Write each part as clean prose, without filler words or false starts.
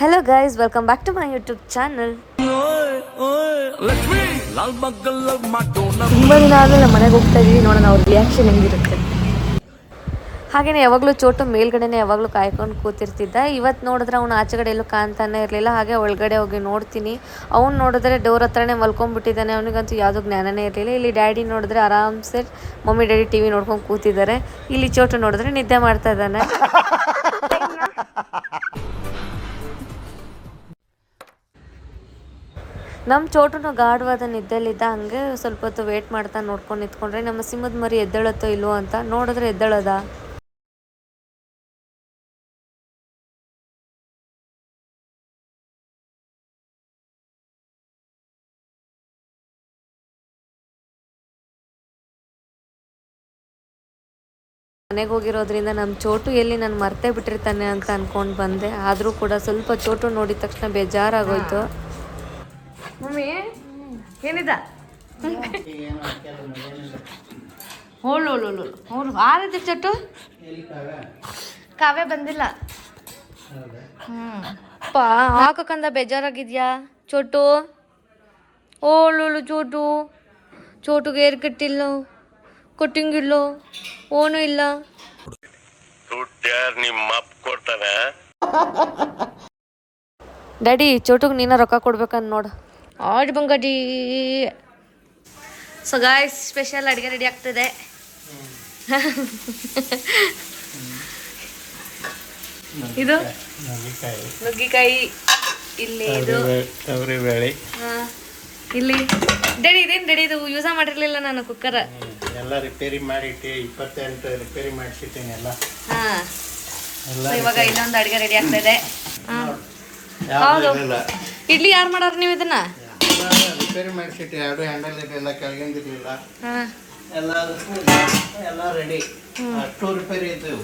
Hello guys, welcome back to my YouTube channel. ತುಂಬ ದಿನ ಆದಮೇಲೆ ನಮ್ಮ ಮನೆಗೆ ಹೋಗ್ತಾ ಇದ್ದೀವಿ, ನೋಡೋಣ ಅವ್ರ ರಿಯಾಕ್ಷನ್ ಹೆಂಗಿರುತ್ತೆ. ಹಾಗೆಯೇ ಯಾವಾಗಲೂ ಚೋಟು ಮೇಲ್ಗಡೆನೇ ಯಾವಾಗಲೂ ಕಾಯ್ಕೊಂಡು ಕೂತಿರ್ತಿದ್ದ. ಇವತ್ತು ನೋಡಿದ್ರೆ ಅವ್ನು ಆಚೆಗಡೆ ಎಲ್ಲೂ ಕಾಣ್ತಾನೆ ಇರಲಿಲ್ಲ. ಹಾಗೆ ಒಳಗಡೆ ಹೋಗಿ ನೋಡ್ತೀನಿ, ಅವ್ನು ನೋಡಿದ್ರೆ ಡೋರ್ ಹತ್ರನೇ ಮಲ್ಕೊಂಡ್ಬಿಟ್ಟಿದ್ದಾನೆ. ಅವನಿಗಂತೂ ಯಾವುದೂ ಜ್ಞಾನನೇ ಇರಲಿಲ್ಲ. ಇಲ್ಲಿ ಡ್ಯಾಡಿ ನೋಡಿದ್ರೆ ಆರಾಮ್ಸೆ ಮಮ್ಮಿ ಡ್ಯಾಡಿ ಟಿ ವಿ ನೋಡ್ಕೊಂಡು ಕೂತಿದ್ದಾರೆ. ಇಲ್ಲಿ ಚೋಟು ನೋಡಿದ್ರೆ ನಿದ್ದೆ ಮಾಡ್ತಾ ಇದ್ದಾನೆ. ನಮ್ಮ ಚೋಟುನು ಗಾಢವಾದ ನಿದ್ದೆಲಿದ್ದ. ಹಂಗೆ ಸ್ವಲ್ಪ ಹೊತ್ತು ವೇಟ್ ಮಾಡ್ತಾ ನೋಡ್ಕೊಂಡು ನಿಂತ್ಕೊಂಡ್ರೆ ನಮ್ಮ ಸಿಂಹದ ಮರಿ ಎದ್ದೇಳತ್ತೋ ಇಲ್ವೋ ಅಂತ. ನೋಡಿದ್ರೆ ಎದ್ದೇಳದ. ಮನೆಗೆ ಹೋಗಿರೋದ್ರಿಂದ ನಮ್ಮ ಚೋಟು ಎಲ್ಲಿ ನಾನು ಮರ್ತೇ ಬಿಟ್ಟಿರ್ತಾನೆ ಅಂತ ಅನ್ಕೊಂಡು ಬಂದೆ. ಆದರೂ ಕೂಡ ಸ್ವಲ್ಪ ಚೋಟು ನೋಡಿದ ತಕ್ಷಣ ಬೇಜಾರಾಗೋಯ್ತು. ಮಮ್ಮಿ ಏನಿದ ಹೋಳು ಅವ್ರು ಆರೈತೆ ಚೋಟು. ಕಾವೇ ಬಂದಿಲ್ಲ. ಪಾ ಹಾಕಕ್ಕಂದ ಬೇಜಾರಾಗಿದ್ಯಾ ಚೋಟು? ಓಳು ಚೋಟು. ಚೋಟುಗೆ ಏರ್ ಕಟ್ಟಿಲ್ಲ, ಕಟ್ಟಿಂಗ್ ಇಲ್ಲ, ಓನು ಇಲ್ಲ. ಡ್ಯಾಡಿ ಚೋಟುಗೆ ನೀನ ರೊಕ್ಕ ಕೊಡ್ಬೇಕಂತ ನೋಡು. ಆಡ್ ಬಂಗಡಿ. ಸೊ ಗಾಯ್ಸ್, ಸ್ಪೆಷಲ್ ಅಡುಗೆ ರೆಡಿ ಆಗ್ತದೆ. ಇದು ನುಗ್ಗಿಕಾಯಿ, ಇಲ್ಲಿ ಇದು ತೊಗರಿಬೇಳೆ. ಇಲ್ಲಿ ಡ್ಯಾಡಿ ಇದೇನು ಡ್ಯಾಡಿ ಇದು ಯೂಸ ಮಾಡಿರ್ಲಿಲ್ಲ ನಾನು ಕುಕ್ಕರ್. ಎಲ್ಲ ರಿಪೇರಿ ಮಾಡಿಟ್ಟು 28 ರಿಪೇರಿ ಮಾಡಿಸಿದ್ದೀನಿ ಎಲ್ಲ. ಇವಾಗ ಇನ್ನೊಂದು ಅಡುಗೆ ರೆಡಿ ಆಗ್ತಾ ಇದೆ. ಹೌದು, ಇಡ್ಲಿ ಯಾರು ಮಾಡಾರ ನೀವು ಇದನ್ನ? ರಿಪೇರಿ ಮಾಡಿಸಿಟ್ಟು, ಎರಡು ಹ್ಯಾಂಡಲ್ ಇರಲಿಲ್ಲ, ಕೆಳಗಿಂದಿರಲಿಲ್ಲ, ಎಲ್ಲ ರೆಡಿ. ಅಷ್ಟು ರಿಪೇರಿ ಇದ್ದವು.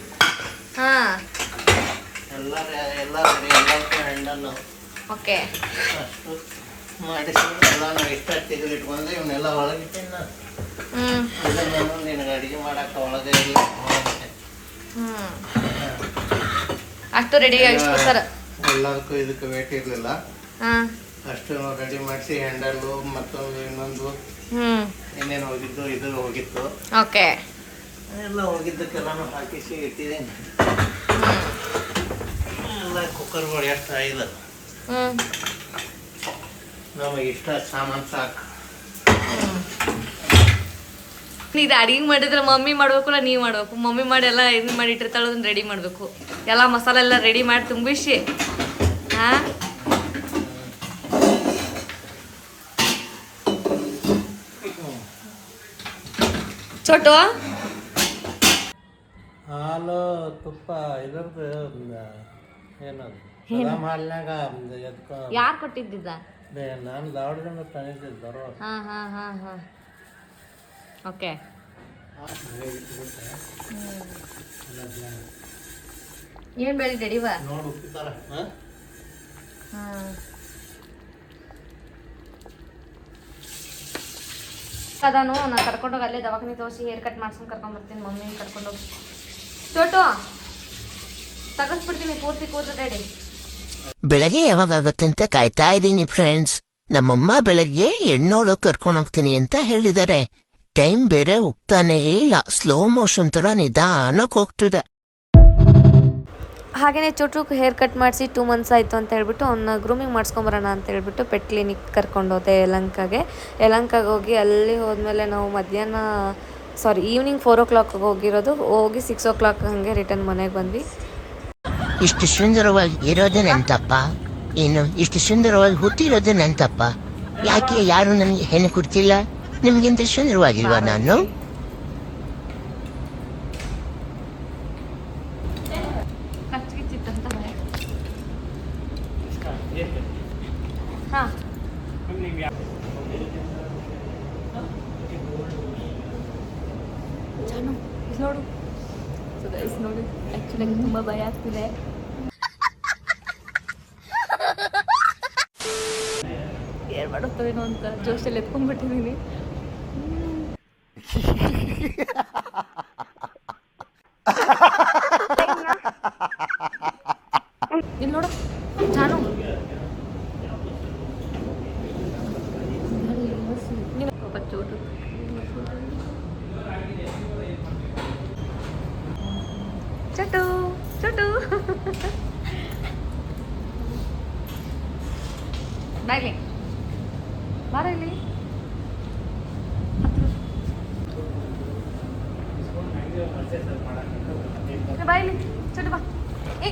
ಎಲ್ಲ ರೆಡಿ, ಎಲ್ಲಕ್ಕೂ ಹ್ಯಾಂಡಲ್ಲು. ಓಕೆ, ಅಷ್ಟು ಮಾಡಿಸಿ ಎಲ್ಲ ಇಷ್ಟ ತೆಗೆದಿಟ್ಕೊಂಡು ಇವನ್ನೆಲ್ಲ ಒಳಗಿಟ್ಟೇನು ನಾನು. ಇದನ್ನೇನು ನಿನಗೆ ಅಡುಗೆ ಮಾಡಕ್ಕೆ ಒಳಗೆ ಇಲ್ಲ. ಅಷ್ಟು ರೆಡಿ ಆಗಿಸ್ಕೊತಾರ. ಎಲ್ಲದಕ್ಕೂ ಇದಕ್ಕೆ ವೇಟ್ ಇರಲಿಲ್ಲ. ಅಷ್ಟು ರೆಡಿ ಮಾಡಿಸಿ ಹ್ಯಾಂಡಲ್ಲು ಮತ್ತೊಂದು ಇನ್ನೊಂದು ಏನೇನು ಹೋಗಿದ್ದು ಇದು ಹೋಗಿತ್ತು. ಓಕೆ, ಎಲ್ಲ ಹೋಗಿದ್ದಕ್ಕೆಲ್ಲಾನು ಹಾಕಿಸಿ ಇಟ್ಟಿದ್ದೀನಿ. ಎಲ್ಲ ಕುಕ್ಕರ್ಗಳು ಎಷ್ಟು 5 ನಮಗೆ ಇಷ್ಟ ಸಾಮಾನು ಸಾಕು. ಇದು ಅಡಿಗೆ ಮಾಡಿದ್ರೆ ಮಮ್ಮಿ ಮಾಡ್ಬೇಕಲ್ಲ, ನೀವು ಮಾಡ್ಬೇಕು. ಮಮ್ಮಿ ಮಾಡಿ ಎಲ್ಲ ಇದು ಮಾಡಿ ಇಟ್ಟಿರ್ತಾಳೆ, ಅದನ್ನ ರೆಡಿ ಮಾಡಬೇಕು. ಎಲ್ಲ ಮಸಾಲೆ ಎಲ್ಲ ರೆಡಿ ಮಾಡಿ ತುಂಬಿಸಿ. ಚೋಟು ಹಾಲು ತುಪ್ಪ ಇದ್ರದ್ದು ಏನದು ಬಾದಾಮ್ ಹಾಲಿನಾಗ ಯಾರು ಕೊಟ್ಟಿದ್ದ? ನಾನು ದಾವಣದಿಂದ ತಂದಿದ್ದೆ ಬರೋ. ಓಕೆ, ಏನು ಬೆಳಿ ರೆಡಿವಾ ನೋಡಿ ಉಪ್ಪಿತಾರ. ಅದಾನು ನಾನು ಕರ್ಕೊಂಡೋಗಿ ಅಲ್ಲೇ ದವಾಖಾನೆ ತೋರಿಸಿ ಹೇರ್ ಕಟ್ ಮಾಡ್ಸ್ಕೊಂಡು ಕರ್ಕೊಂಡ್ಬರ್ತೀನಿ. ಮಮ್ಮಿ ಕರ್ಕೊಂಡೋಗಿ ಚೋಟು ತಗಸ್ಬಿಡ್ತೀನಿ ಪೂರ್ತಿ ಕೂತು ರೆಡಿ. ಬೆಳಗ್ಗೆ ಯಾವಾಗತ್ತೆ ಅಂತ ಕಾಯ್ತಾ ಇದ್ದೀನಿ ಫ್ರೆಂಡ್ಸ್. ನಮ್ಮಮ್ಮ ಬೆಳಗ್ಗೆ ಹೆಣ್ಣೋಳು ಕರ್ಕೊಂಡು ಹೋಗ್ತೀನಿ ಅಂತ ಹೇಳಿದ್ದಾರೆ. ಟೈಮ್ ಬೇರೆ ಹೋಗ್ತಾನೆ ಇಲ್ಲ, ಸ್ಲೋ ಮೋಷನ್ ತರ ನಿಧಾನಕ್ಕೆ ಹೋಗ್ತಿದೆ. ಹಾಗೆಯೇ ಚೋಟುಗೆ ಹೇರ್ ಕಟ್ ಮಾಡಿಸಿ 2 months ಆಯಿತು ಅಂತ ಹೇಳ್ಬಿಟ್ಟು ಅವನ್ನ ಗ್ರೂಮಿಂಗ್ ಮಾಡಿಸ್ಕೊಂಬರೋಣ ಅಂತ ಹೇಳ್ಬಿಟ್ಟು ಪೆಟ್ ಕ್ಲಿನಿಕ್ ಕರ್ಕೊಂಡೋದೆ ಯಲಹಂಕಗೆ ಹೋಗಿ ಅಲ್ಲಿ ಹೋದ್ಮೇಲೆ ನಾವು ಈವ್ನಿಂಗ್ 4 o'clock ಹೋಗಿರೋದು. ಹೋಗಿ 6 o'clock ಹಾಗೆ ರಿಟರ್ನ್ ಮನೆಗೆ ಬಂದ್ವಿ. ಇಷ್ಟು ಸುಂದರವಾಗಿ ಇರೋದೇ ನಂತಪ್ಪ, ಏನು ಇಷ್ಟು ಸುಂದರವಾಗಿ ಹುಟ್ಟಿರೋದೇ ನಂತಪ್ಪ. ಯಾಕೆ ಯಾರು ನನಗೆ ಹೆಣ್ಣು ಕೊಡ್ತಿಲ್ಲ? ನಿಮ್ಗಿಂತ ಸುಂದರವಾಗಿಲ್ವಾ ನಾನು? ನೋಡು, ಸೊ ಗೈಸ್ ನೋಡಿ, ಆ್ಯಕ್ಚುಲಿ ತುಂಬ ಭಯ ಆಗ್ತಿದೆ. ಏನು ಮಾಡುತ್ತೋ ಏನೋ ಅಂತ ಜೋಶಲ್ಲಿ ಎತ್ಕೊಂಡ್ಬಿಟ್ಟಿದ್ದೀನಿ. ಇಲ್ಲಿ ನೋಡು ಜಾನು ಚೋಟು ಚಟು ಚಟು ಬಾಯ್ಲಿ ಬಾರ ಇಲ್ಲಿ ಬಾಯ್ಲಿ ಚಟು ಬಾ ಏ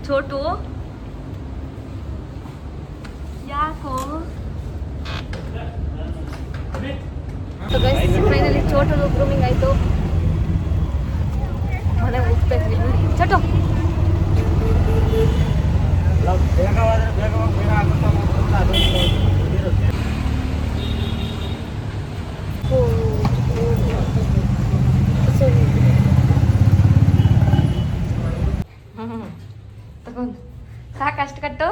ಚೋಟು ಯಾಕೋ ಫೈನಲಿ ಚೋಟು ಗ್ರೂಮಿಂಗ್ ಆಯ್ತು ಮನೆ ಹೋಗ್ಬೇಕು ಚಟು ತಗೊಂಡು ಸಾಕಷ್ಟು ಕಟ್ಟು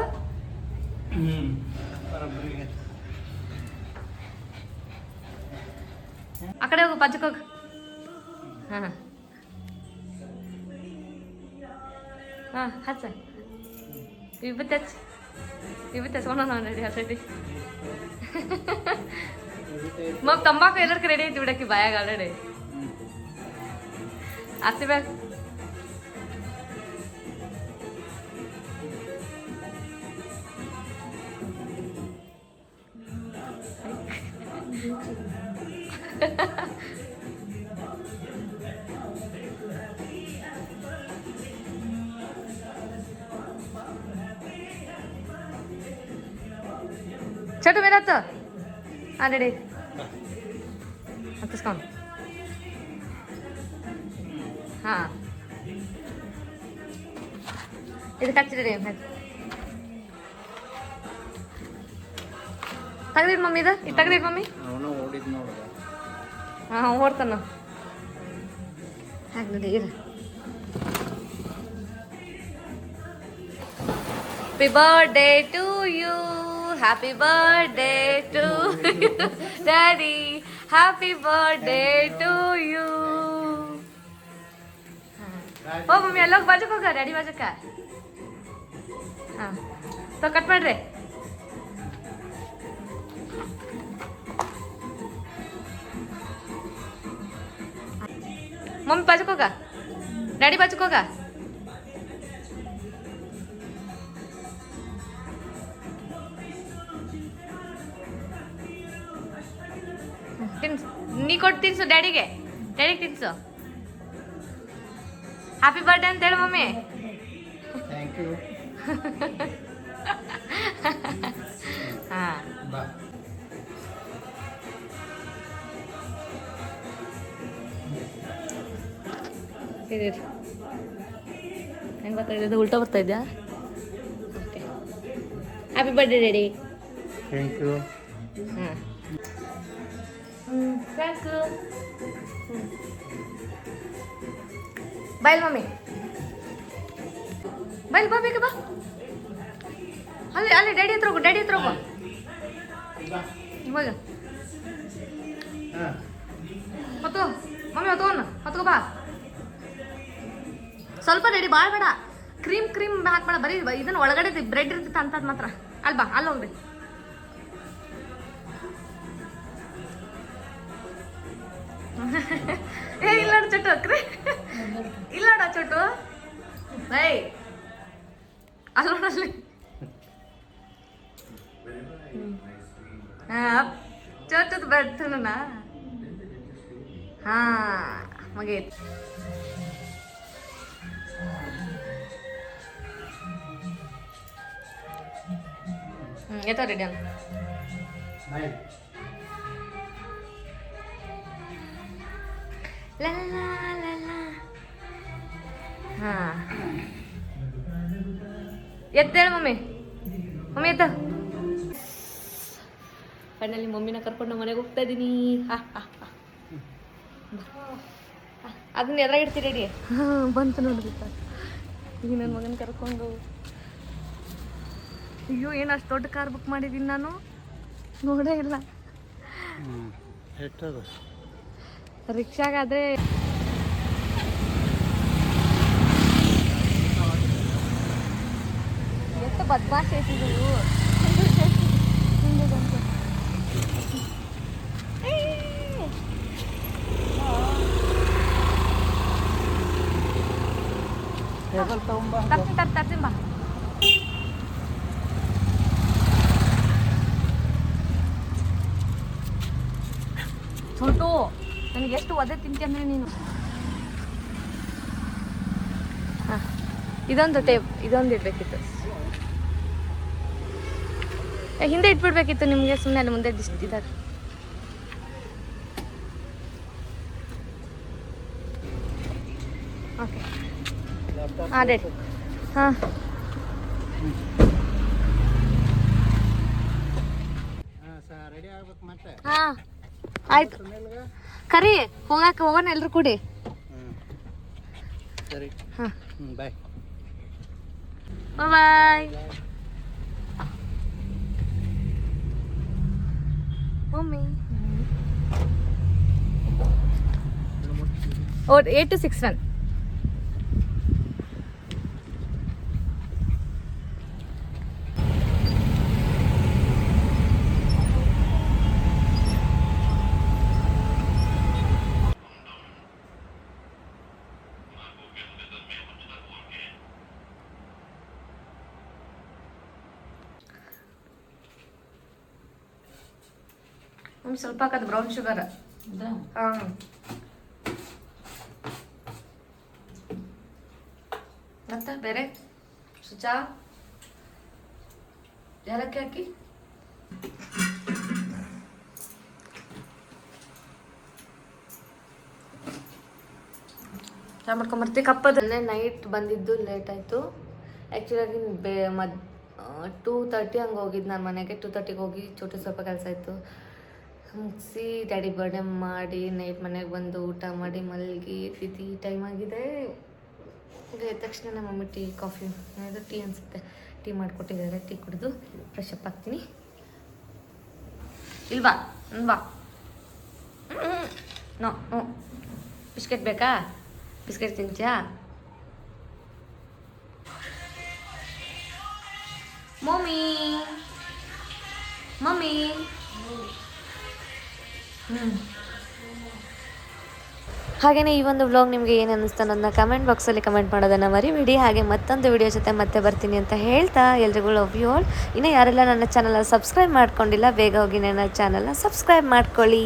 ಆ ಕಡೆ ಹೋಗು ಪಚ್ಚಕ್ಕೆ ಹೋಗು ಹಾಂ ಹಾಂ ಹಚ್ಚ ವಿಭೂತಿ ಹಚ್ಚ ವಿಭೂತಿ ಹಚ್ಕೊಂಡು ರೆಡಿ ಹಚ್ಚೈತಿ ಮಗ ತಂಬಾಕು ಎಲ್ಲರಿಗೆ ರೆಡಿ ಐತಿ ಬಿಡಕ್ಕೆ ಬಾಯಾಗ ಆಲ್ರೆಡಿ ಹಚ್ಬೇಕು ಚಟು ಮೇಲತ್ತು ಹಾಂ ರೆಡಿ ಹತ್ತಿಸ್ಕೊಂಡು ಹಾಂ ಇದಕ್ಕೆ ಹಚ್ಚಿ ರೆಡಿ ತೆಗ್ದಿಡ್ ಮಮ್ಮಿ ಇದು ತೆಗ್ದಿಡ್ ಮಮ್ಮಿ ಹಾಂ ಓಡ್ತಾನ ಹಾಗೆ ನೋಡಿ ಇರು happy birthday to you happy birthday to daddy happy birthday to you ಓ ಮಮ್ಮಿ ಎಲ್ಲೋಗಿ ಬಾಜುಕ್ ಹೋಗ ಡ್ಯಾಡಿ ಬಾಜುಕ ಹಾಂ ಸೊ ಕಟ್ ಮಾಡ್ರಿ ಮಮ್ಮಿ ಬಾಜುಕ್ ಹೋಗ ಡ್ಯಾಡಿ ಬಾಜುಕ್ ಹೋಗ ತಿನ್ಸು ನೀ ಕೊಟ್ಟು ತಿನ್ಸು ಡ್ಯಾಡಿಗೆ ತಿನ್ಸು ಹ್ಯಾಪಿ ಬರ್ಡೇ ಅಂತ ಹೇಳು ಮಮ್ಮಿ ಥ್ಯಾಂಕ್ ಯು ಹಾಂ ಬಾ ಹೆಂಗೆ ಬರ್ತಾ ಇದೆ ಉಲ್ಟಾ ಬರ್ತಾ ಇದ್ಯಾ okay happy birthday daddy thank you ಹಾಂ ಸಾಕು ಬಾಯ್ ಮಮ್ಮಿ ಬಾಯ್ ಬಾ ಬೇಗ ಬಾ ಅಲ್ಲಿ ಡ್ಯಾಡಿ ಹತ್ರ ಹೋಗು ಇವಾಗ ಹೊತ್ತು ಮಮ್ಮಿ ಹೊತ್ಕೋ ಬಾ ಸ್ವಲ್ಪ ಡ್ಯಾಡಿ ಭಾಳ ಬೇಡ ಕ್ರೀಮ್ ಹಾಕ್ಬೇಡ ಬರೀ ಇದನ್ನ ಒಳಗಡೆ ಬ್ರೆಡ್ ಇರ್ತೈತೆ ಅಂತದ್ ಮಾತ್ರ ಅಲ್ಲಿ ಬಾ ಅಲ್ಲಿ ಹೋಗ್ಬೇಕು ಏ ಇಲ್ಲ ಚೋಟು ಅಕ್ರೆ ಇಲ್ಲ ಚೋಟು ಬೈ ಅಲ್ಲೋಡಲ್ಲಿ ಚೋಟದ ಬರ್ತನ ಹಾ ಮುಗೀತು ಎತ್ತ ರೆಡಿ ಅಲ್ಲ ಹಾ ಎತ್ತೇಳ ಮಮ್ಮಿ ಎತ್ತ ಫೈನಲಿ ಮಮ್ಮಿನ ಕರ್ಕೊಂಡು ಮನೆಗೆ ಹೋಗ್ತಾ ಇದ್ದೀನಿ ಅದನ್ನ ಎದ್ರಾಗ ಇಡ್ತೀರಿ ರೆಡಿ ಬಂತು ನೋಡ್ರಿ ಈಗ ನನ್ನ ಮಗನ ಕರ್ಕೊಂಡು ಅಯ್ಯೋ ಏನು ಅಷ್ಟು ದೊಡ್ಡ ಕಾರ್ ಬುಕ್ ಮಾಡಿದ್ದೀನಿ ನಾನು ನೋಡೇ ಇಲ್ಲ ರಿಕ್ಷಾಗಾದ್ರೆ ಬದ್ಮಾಶ್ ಐತಿದ್ರು ತರ್ತೀನಿ ಬಾ. छोटू ನನಗೆ ಎಷ್ಟು ಒದೆ ತಿಂತಿ ಅಂದ್ರೆ ನೀನು. ಹಾಂ ಇದೊಂದು ಟೇಪ್ ಇದೊಂದು ಇಡಬೇಕಿತ್ತು, ಹಿಂದೆ ಇಟ್ಬಿಡ್ಬೇಕಿತ್ತು ನಿಮಗೆ, ಸುಮ್ಮನೆ ಅಲ್ಲಿ ಮುಂದೆ ಇದ್ದಾರೆ. ಓಕೆ ಹಾಂ ರೆಡಿ. ಹಾಂ ರೆಡಿ ಆಗ್ಬೇಕು ಮತ್ತೆ. ಹಾಂ ಆಯ್ತು, ಕರಿ ಹೋಗೋಣ ಎಲ್ರು ಕೂಡಿ. ಸರಿ ಹಾಂ ಬಾಯ್ ಬಾಯ್. ಮಮ್ಮಿ 8261. ಸ್ವಲ್ಪ ಹಾಕೋದು ಬ್ರೌನ್ ಶುಗರ್. ಹಾಂ ಮತ್ತೆ ಬೇರೆ ಸುಚಾ ಏಲಕ್ಕಿ ಹಾಕಿ ಚಾ ಮಾಡ್ಕೊಂಬರ್ತೀವಿ. ಕಪ್ಪದಲ್ಲೇ ನೈಟ್ ಬಂದಿದ್ದು ಲೇಟ್ ಆಯಿತು. ಆ್ಯಕ್ಚುಲಾಗಿ 2:30 ಹಂಗೆ ಹೋಗಿದ್ದು ನಾನು ಮನೆಗೆ. 2:30ಗೆ ಹೋಗಿ ಚೋಟು ಸ್ವಲ್ಪ ಕೆಲಸ ಇತ್ತು ಮುಗಿಸಿ ಡ್ಯಾಡಿ ಬರ್ಡೇ ಮಾಡಿ ನೈಟ್ ಮನೆಗೆ ಬಂದು ಊಟ ಮಾಡಿ ಮಲಗಿ ತಿಥಿ ಟೈಮ್ ಆಗಿದೆ. ಈಗ ಎದ್ದ ತಕ್ಷಣ ನಮ್ಮ ಮಮ್ಮಿ ಟೀ ಕಾಫಿ ಇದು ಟೀ ಅನಿಸುತ್ತೆ ಟೀ ಮಾಡಿಕೊಟ್ಟಿದ್ದಾರೆ. ಟೀ ಕುಡಿದು ಫ್ರೆಶ್ ಅಪ್ ಆಗ್ತೀನಿ. ಇಲ್ವಾ ಬಾ. ನೋ ಹ್ಞೂ ಬಿಸ್ಕೆಟ್ ಬೇಕಾ? ಬಿಸ್ಕೆಟ್ ತಿಂತ್ಯಾ? ಮಮ್ಮಿ ಮಮ್ಮಿ ಹಾಗೆಯೇ ಈ ಒಂದು ವ್ಲಾಗ್ ನಿಮಗೆ ಏನು ಅನ್ನಿಸ್ತು ಅನ್ನೋದನ್ನ ಕಮೆಂಟ್ ಬಾಕ್ಸಲ್ಲಿ ಕಮೆಂಟ್ ಮಾಡೋದನ್ನು ಮರಿಬೇಡಿ. ಹಾಗೆ ಮತ್ತೊಂದು ವಿಡಿಯೋ ಜೊತೆ ಮತ್ತೆ ಬರ್ತೀನಿ ಅಂತ ಹೇಳ್ತಾ ಎಲ್ರಿಗೂ ಲವ್ ಯು ಆಲ್. ಇನ್ನೂ ಯಾರೆಲ್ಲ ನನ್ನ ಚಾನಲ್ನ ಸಬ್ಸ್ಕ್ರೈಬ್ ಮಾಡ್ಕೊಂಡಿಲ್ಲ ಬೇಗ ಹೋಗಿ ನನ್ನ ಚಾನಲ್ನ ಸಬ್ಸ್ಕ್ರೈಬ್ ಮಾಡ್ಕೊಳ್ಳಿ.